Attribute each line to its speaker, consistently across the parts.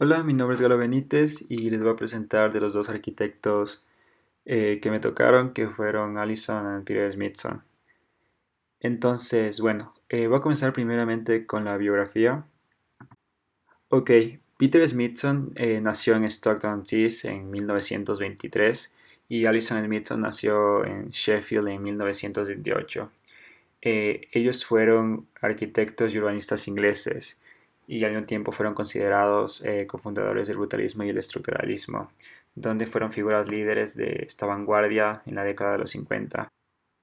Speaker 1: Hola, mi nombre es Galo Benítez y les voy a presentar de los dos arquitectos que me tocaron, que fueron Allison y Peter Smithson. Entonces, bueno, voy a comenzar primeramente con la biografía. Ok, Peter Smithson nació en Stockton-on-Tees en 1923 y Allison Smithson nació en Sheffield en 1928. Ellos fueron arquitectos y urbanistas ingleses y al mismo tiempo fueron considerados cofundadores del brutalismo y el estructuralismo, donde fueron figuras líderes de esta vanguardia en la década de los 50.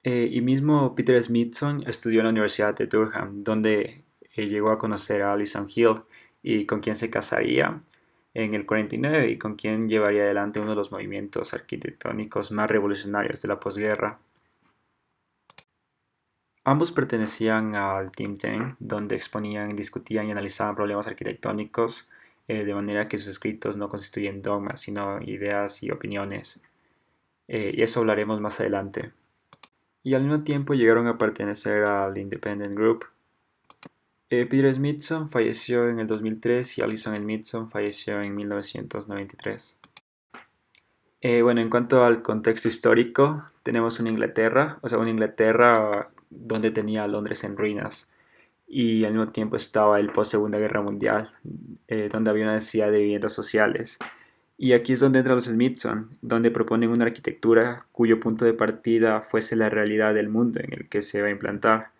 Speaker 1: Y mismo Peter Smithson estudió en la Universidad de Durham, donde llegó a conocer a Alison Hill y con quien se casaría en el 49 y con quien llevaría adelante uno de los movimientos arquitectónicos más revolucionarios de la posguerra. Ambos pertenecían al Think Tank, donde exponían, discutían y analizaban problemas arquitectónicos, de manera que sus escritos no constituyen dogmas, sino ideas y opiniones. Y eso hablaremos más adelante. Y al mismo tiempo llegaron a pertenecer al Independent Group. Peter Smithson falleció en el 2003 y Alison Smithson falleció en 1993. Bueno, en cuanto al contexto histórico, tenemos una Inglaterra, o sea, una Inglaterra donde tenía a Londres en ruinas y al mismo tiempo estaba el post-Segunda Guerra Mundial, donde había una necesidad de viviendas sociales. Y aquí es donde entran los Smithson, donde proponen una arquitectura cuyo punto de partida fuese la realidad del mundo en el que se va a implantar.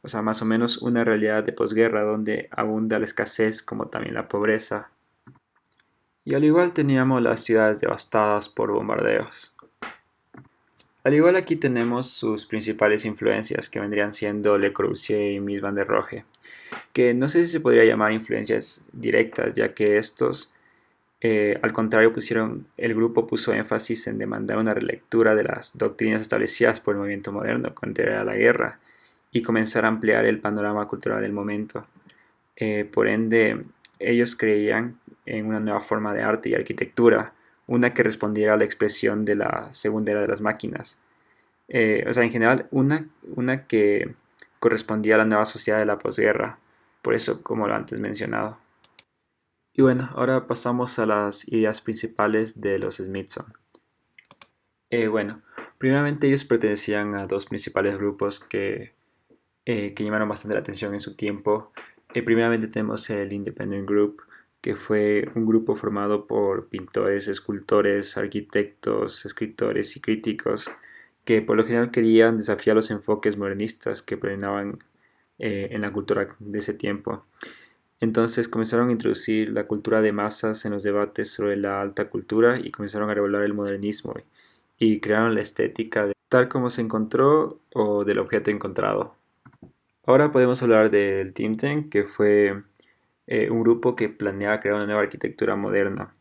Speaker 1: O sea, más o menos una realidad de posguerra donde abunda la escasez como también la pobreza. Y al igual teníamos las ciudades devastadas por bombardeos. Al igual aquí tenemos sus principales influencias que vendrían siendo Le Corbusier y Mies van der Rohe, que no sé si se podría llamar influencias directas, ya que estos, al contrario, el grupo puso énfasis en demandar una relectura de las doctrinas establecidas por el movimiento moderno contra la guerra y comenzar a ampliar el panorama cultural del momento. Por ende, ellos creían en una nueva forma de arte y arquitectura, una que respondiera a la expresión de la segunda era de las máquinas. O sea, en general, una que correspondía a la nueva sociedad de la posguerra, por eso, como lo antes mencionado. Y bueno, ahora pasamos a las ideas principales de los Smithson. Bueno, primeramente ellos pertenecían a dos principales grupos que llamaron bastante la atención en su tiempo. Primeramente tenemos el Independent Group, que fue un grupo formado por pintores, escultores, arquitectos, escritores y críticos que por lo general querían desafiar los enfoques modernistas que predominaban en la cultura de ese tiempo. Entonces comenzaron a introducir la cultura de masas en los debates sobre la alta cultura y comenzaron a revelar el modernismo y crearon la estética de tal como se encontró o del objeto encontrado. Ahora podemos hablar del Think Tank, que fue un grupo que planeaba crear una nueva arquitectura moderna.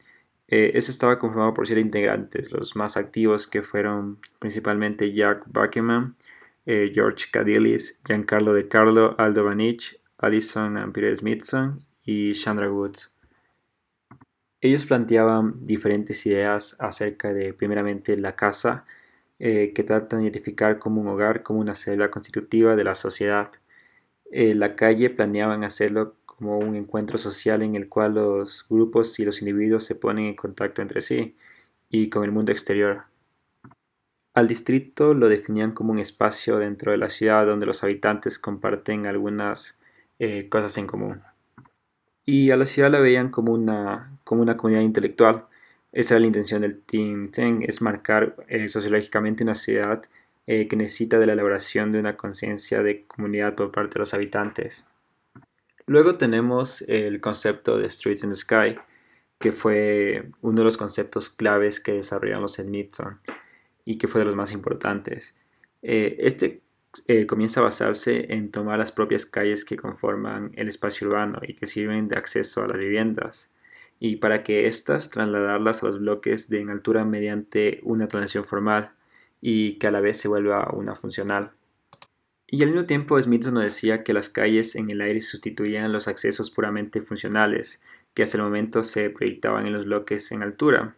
Speaker 1: Ese estaba conformado por 7 integrantes, los más activos que fueron principalmente Jack Buckingham, George Cadilis, Giancarlo De Carlo, Aldo Vanich, Alison and Peter Smithson y Chandra Woods. Ellos planteaban diferentes ideas acerca de, primeramente, la casa, que tratan de identificar como un hogar, como una célula constitutiva de la sociedad. La calle planeaban hacerlo como un encuentro social en el cual los grupos y los individuos se ponen en contacto entre sí y con el mundo exterior. Al distrito lo definían como un espacio dentro de la ciudad donde los habitantes comparten algunas cosas en común. Y a la ciudad la veían como una comunidad intelectual. Esa era la intención del Think Tank, es marcar sociológicamente una ciudad que necesita de la elaboración de una conciencia de comunidad por parte de los habitantes. Luego tenemos el concepto de Streets in the Sky, que fue uno de los conceptos claves que desarrollaron los Smithson y que fue de los más importantes. Este comienza a basarse en tomar las propias calles que conforman el espacio urbano y que sirven de acceso a las viviendas, y para que éstas trasladarlas a los bloques de en altura mediante una transición formal y que a la vez se vuelva una funcional. Y al mismo tiempo Smithson nos decía que las calles en el aire sustituían los accesos puramente funcionales, que hasta el momento se proyectaban en los bloques en altura,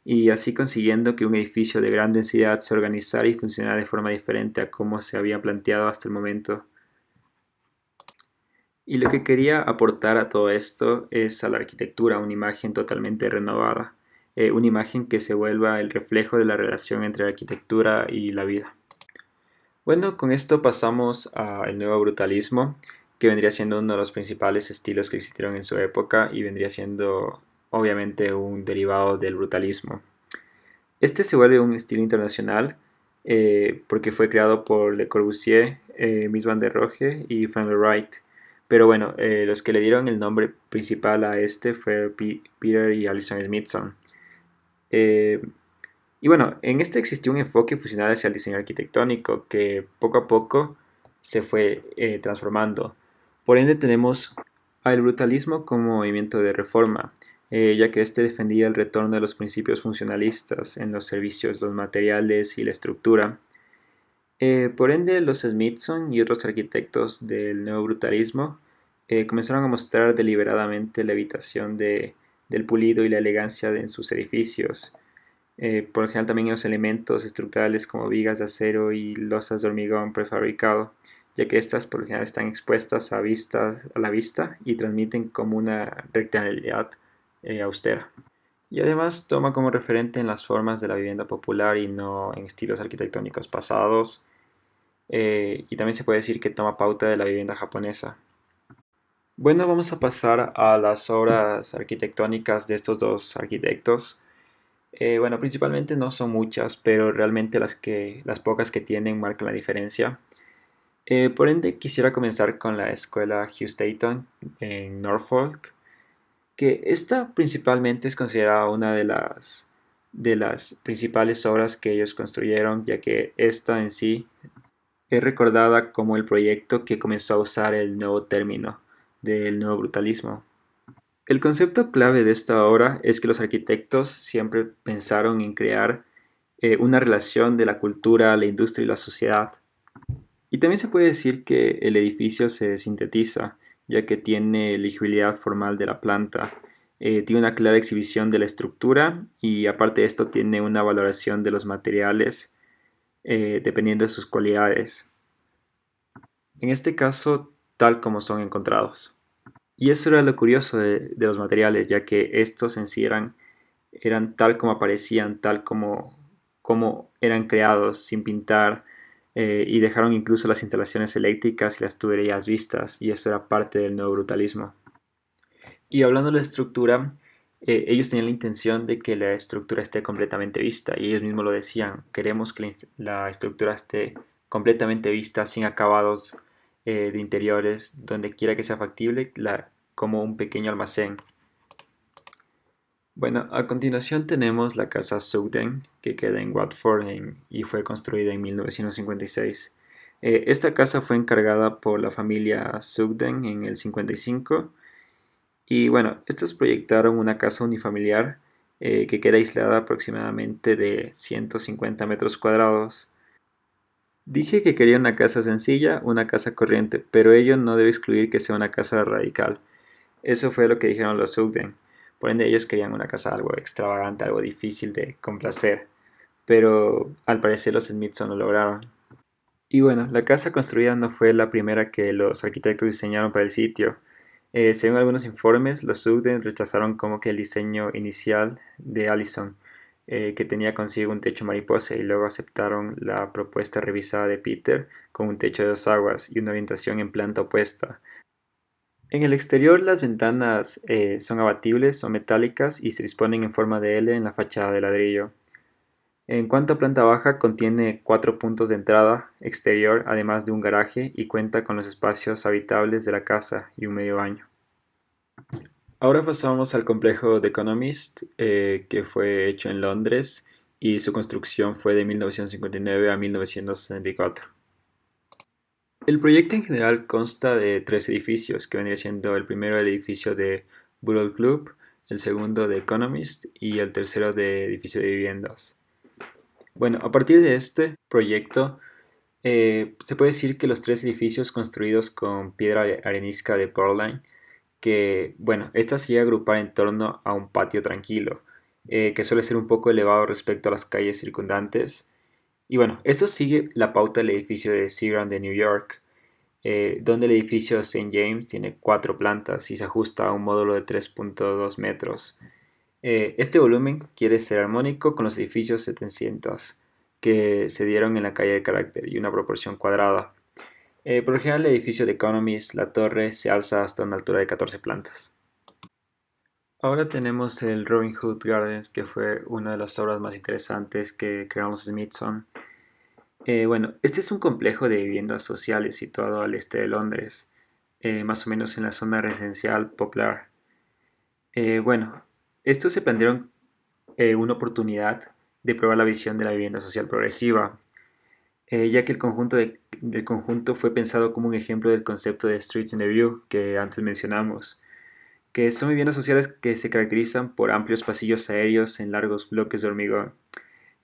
Speaker 1: y así consiguiendo que un edificio de gran densidad se organizara y funcionara de forma diferente a como se había planteado hasta el momento. Y lo que quería aportar a todo esto es a la arquitectura una imagen totalmente renovada, una imagen que se vuelva el reflejo de la relación entre la arquitectura y la vida. Bueno, con esto pasamos al nuevo brutalismo, que vendría siendo uno de los principales estilos que existieron en su época y vendría siendo obviamente un derivado del brutalismo. Este se vuelve un estilo internacional porque fue creado por Le Corbusier, Mies van der Rohe y Frank Lloyd Wright. Pero bueno, los que le dieron el nombre principal a este fue Peter y Alison Smithson. Eh, y bueno, en este existió un enfoque funcional hacia el diseño arquitectónico que poco a poco se fue transformando. Por ende tenemos al brutalismo como movimiento de reforma, ya que este defendía el retorno de los principios funcionalistas en los servicios, los materiales y la estructura. Por ende, los Smithson y otros arquitectos del nuevo brutalismo comenzaron a mostrar deliberadamente la evitación del pulido y la elegancia en sus edificios. Por lo general también en los elementos estructurales como vigas de acero y losas de hormigón prefabricado, ya que estas por lo general están expuestas a la vista y transmiten como una rectangularidad austera. Y además toma como referente en las formas de la vivienda popular y no en estilos arquitectónicos pasados. Y también se puede decir que toma pauta de la vivienda japonesa. Bueno, vamos a pasar a las obras arquitectónicas de estos dos arquitectos. Bueno, principalmente no son muchas, pero realmente las pocas que tienen marcan la diferencia. Por ende, quisiera comenzar con la escuela Hugh Staton en Norfolk, que esta principalmente es considerada una de las principales obras que ellos construyeron, ya que esta en sí es recordada como el proyecto que comenzó a usar el nuevo término del nuevo brutalismo. El concepto clave de esta obra es que los arquitectos siempre pensaron en crear una relación de la cultura, la industria y la sociedad. Y también se puede decir que el edificio se sintetiza, ya que tiene legibilidad formal de la planta, tiene una clara exhibición de la estructura y aparte de esto tiene una valoración de los materiales dependiendo de sus cualidades. En este caso, tal como son encontrados. Y eso era lo curioso de los materiales, ya que estos en sí eran tal como aparecían, como eran creados, sin pintar, y dejaron incluso las instalaciones eléctricas y las tuberías vistas, y eso era parte del nuevo brutalismo. Y hablando de la estructura, ellos tenían la intención de que la estructura esté completamente vista, y ellos mismos lo decían, queremos que la estructura esté completamente vista, sin acabados de interiores, donde quiera que sea factible, como un pequeño almacén. Bueno, a continuación tenemos la casa Sugden, que queda en Watford y fue construida en 1956. Esta casa fue encargada por la familia Sugden en el 55 y bueno, estos proyectaron una casa unifamiliar que queda aislada aproximadamente de 150 metros cuadrados. Dije que quería una casa sencilla, una casa corriente, pero ello no debe excluir que sea una casa radical. Eso fue lo que dijeron los Sugden. Por ende, ellos querían una casa algo extravagante, algo difícil de complacer, pero al parecer los Smithson lo lograron. Y bueno, la casa construida no fue la primera que los arquitectos diseñaron para el sitio. Según algunos informes, los Sugden rechazaron como que el diseño inicial de Allison, que tenía consigo un techo mariposa, y luego aceptaron la propuesta revisada de Peter con un techo de 2 aguas y una orientación en planta opuesta. En el exterior las ventanas son abatibles, son metálicas y se disponen en forma de L en la fachada de ladrillo. En cuanto a planta baja, contiene 4 puntos de entrada exterior, además de un garaje, y cuenta con los espacios habitables de la casa y un medio baño. Ahora pasamos al complejo The Economist, que fue hecho en Londres y su construcción fue de 1959 a 1964. El proyecto en general consta de 3 edificios, que vendría siendo el primero el edificio de Borough Club, el segundo de Economist y el tercero de edificio de viviendas. Bueno, a partir de este proyecto, se puede decir que los 3 edificios construidos con piedra arenisca de Portland, que, bueno, esta se llega a agrupar en torno a un patio tranquilo, que suele ser un poco elevado respecto a las calles circundantes. Y bueno, esto sigue la pauta del edificio de Seagram de New York. donde el edificio St. James tiene 4 plantas y se ajusta a un módulo de 3.2 metros. Este volumen quiere ser armónico con los edificios 700 que se dieron en la calle de Carácter y una proporción cuadrada. Por lo general, el edificio de Economist, la torre, se alza hasta una altura de 14 plantas. Ahora tenemos el Robin Hood Gardens, que fue una de las obras más interesantes que crearon los Smithson. Bueno, este es un complejo de viviendas sociales situado al este de Londres, más o menos en la zona residencial Poplar. Bueno, estos se plantearon una oportunidad de probar la visión de la vivienda social progresiva, ya que del conjunto fue pensado como un ejemplo del concepto de Streets in the View que antes mencionamos, que son viviendas sociales que se caracterizan por amplios pasillos aéreos en largos bloques de hormigón.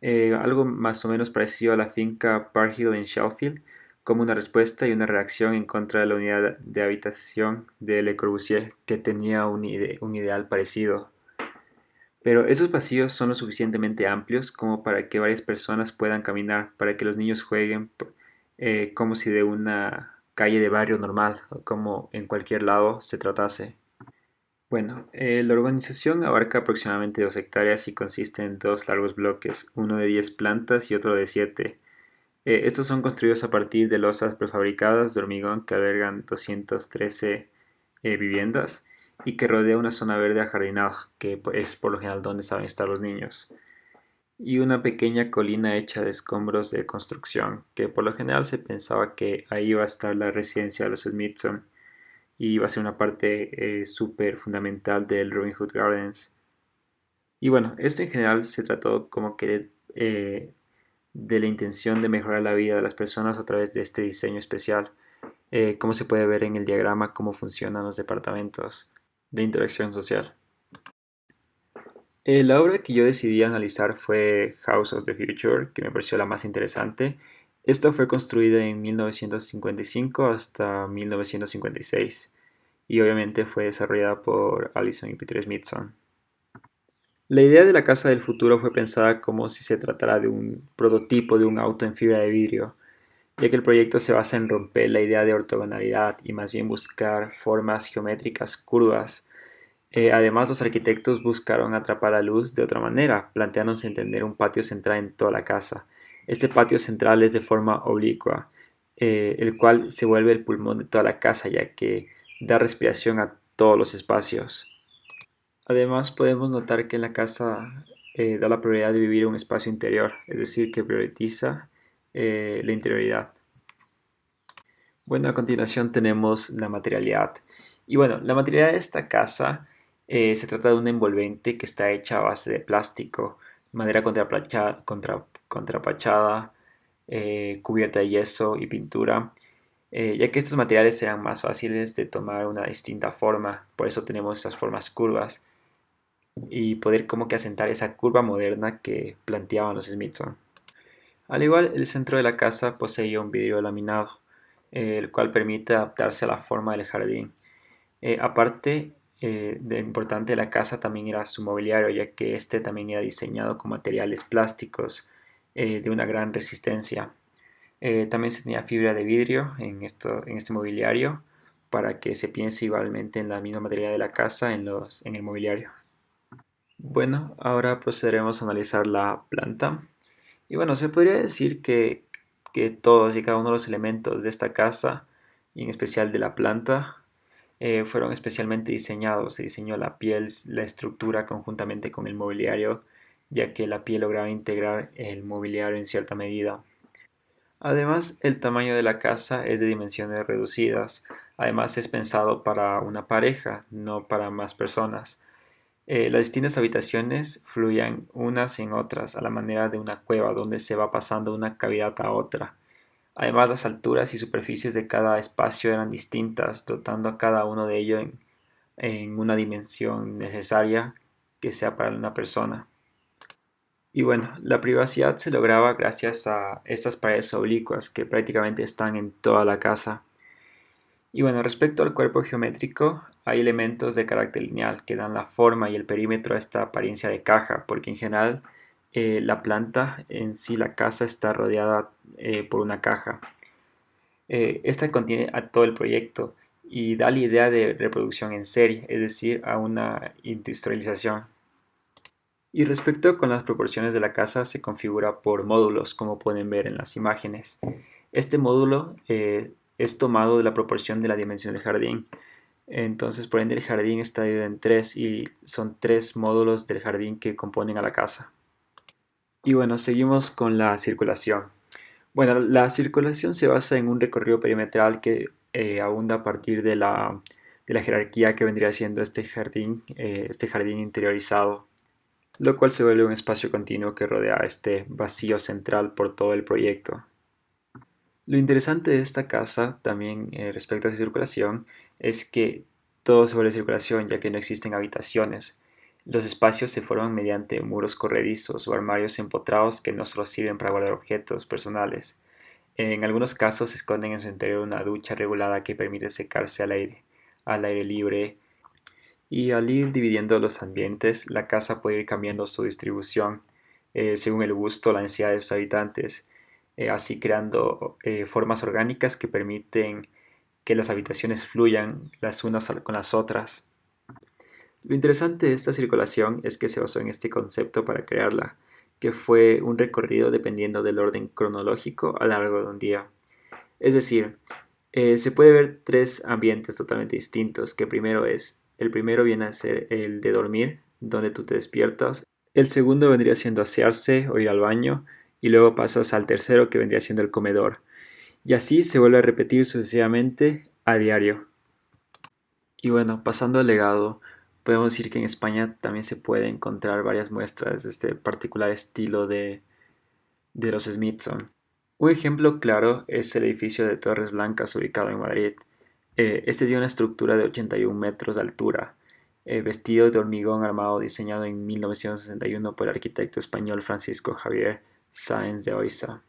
Speaker 1: Algo más o menos parecido a la finca Park Hill en Sheffield, como una respuesta y una reacción en contra de la unidad de habitación de Le Corbusier, que tenía un ideal parecido. Pero esos pasillos son lo suficientemente amplios como para que varias personas puedan caminar, para que los niños jueguen como si de una calle de barrio normal, o como en cualquier lado se tratase. Bueno, la urbanización abarca aproximadamente 2 hectáreas y consiste en dos largos bloques, uno de 10 plantas y otro de 7. Estos son construidos a partir de losas prefabricadas de hormigón que albergan 213 viviendas y que rodea una zona verde ajardinada, que es por lo general donde saben estar los niños, y una pequeña colina hecha de escombros de construcción, que por lo general se pensaba que ahí iba a estar la residencia de los Smithson y iba a ser una parte súper fundamental del Robin Hood Gardens. Y bueno, esto en general se trató como que de la intención de mejorar la vida de las personas a través de este diseño especial, como se puede ver en el diagrama cómo funcionan los departamentos de interacción social. La obra que yo decidí analizar fue House of the Future, que me pareció la más interesante. Esta fue construida en 1955 hasta 1956 y obviamente fue desarrollada por Allison y Peter Smithson. La idea de la casa del futuro fue pensada como si se tratara de un prototipo de un auto en fibra de vidrio, ya que el proyecto se basa en romper la idea de ortogonalidad y más bien buscar formas geométricas curvas. Además, los arquitectos buscaron atrapar la luz de otra manera, planteándose entender un patio central en toda la casa. Este patio central es de forma oblicua, el cual se vuelve el pulmón de toda la casa, ya que da respiración a todos los espacios. Además, podemos notar que la casa da la prioridad de vivir un espacio interior, es decir, que prioriza la interioridad. Bueno, a continuación tenemos la materialidad. Y bueno, la materialidad de esta casa se trata de un envolvente que está hecha a base de plástico, madera contrapachada, cubierta de yeso y pintura, ya que estos materiales serán más fáciles de tomar una distinta forma, por eso tenemos esas formas curvas y poder como que asentar esa curva moderna que planteaban los Smithson. Al igual, el centro de la casa poseía un vidrio laminado, el cual permite adaptarse a la forma del jardín. Aparte de importante de la casa también era su mobiliario, ya que este también era diseñado con materiales plásticos de una gran resistencia. También se tenía fibra de vidrio en este mobiliario para que se piense igualmente en la misma materialidad de la casa en el mobiliario. Bueno, ahora procederemos a analizar la planta. Y bueno, se podría decir que todos y cada uno de los elementos de esta casa, y en especial de la planta, fueron especialmente diseñados. Se diseñó la piel, la estructura conjuntamente con el mobiliario, ya que la piel lograba integrar el mobiliario en cierta medida. Además, el tamaño de la casa es de dimensiones reducidas. Además, es pensado para una pareja, no para más personas. Las distintas habitaciones fluían unas en otras a la manera de una cueva donde se va pasando de una cavidad a otra. Además, las alturas y superficies de cada espacio eran distintas, dotando a cada uno de ellos en una dimensión necesaria que sea para una persona. Y bueno, la privacidad se lograba gracias a estas paredes oblicuas que prácticamente están en toda la casa. Y bueno, respecto al cuerpo geométrico, hay elementos de carácter lineal que dan la forma y el perímetro a esta apariencia de caja, porque en general la planta en sí, la casa está rodeada por una caja. Esta contiene a todo el proyecto y da la idea de reproducción en serie, es decir, a una industrialización. Y respecto con las proporciones de la casa, se configura por módulos, como pueden ver en las imágenes. Este módulo es tomado de la proporción de la dimensión del jardín. Entonces, por ende, el jardín está dividido en tres y son tres módulos del jardín que componen a la casa. Y bueno, seguimos con la circulación. Bueno, la circulación se basa en un recorrido perimetral que abunda a partir de la jerarquía que vendría siendo este jardín interiorizado, lo cual se vuelve un espacio continuo que rodea este vacío central por todo el proyecto. Lo interesante de esta casa, también respecto a su circulación, es que todo se vuelve circulación ya que no existen habitaciones. Los espacios se forman mediante muros corredizos o armarios empotrados que no solo sirven para guardar objetos personales. En algunos casos se esconden en su interior una ducha regulada que permite secarse al aire libre, y al ir dividiendo los ambientes, la casa puede ir cambiando su distribución según el gusto o la necesidad de sus habitantes, así creando formas orgánicas que permiten que las habitaciones fluyan las unas con las otras. Lo interesante de esta circulación es que se basó en este concepto para crearla, que fue un recorrido dependiendo del orden cronológico a lo largo de un día. Es decir, se puede ver tres ambientes totalmente distintos, que el primero viene a ser el de dormir, donde tú te despiertas. El segundo vendría siendo asearse o ir al baño, y luego pasas al tercero, que vendría siendo el comedor. Y así se vuelve a repetir sucesivamente a diario. Y bueno, pasando al legado, podemos decir que en España también se puede encontrar varias muestras de este particular estilo de los Smithson. Un ejemplo claro es el edificio de Torres Blancas ubicado en Madrid. Este tiene una estructura de 81 metros de altura, vestido de hormigón armado diseñado en 1961 por el arquitecto español Francisco Javier Sáenz de Oiza.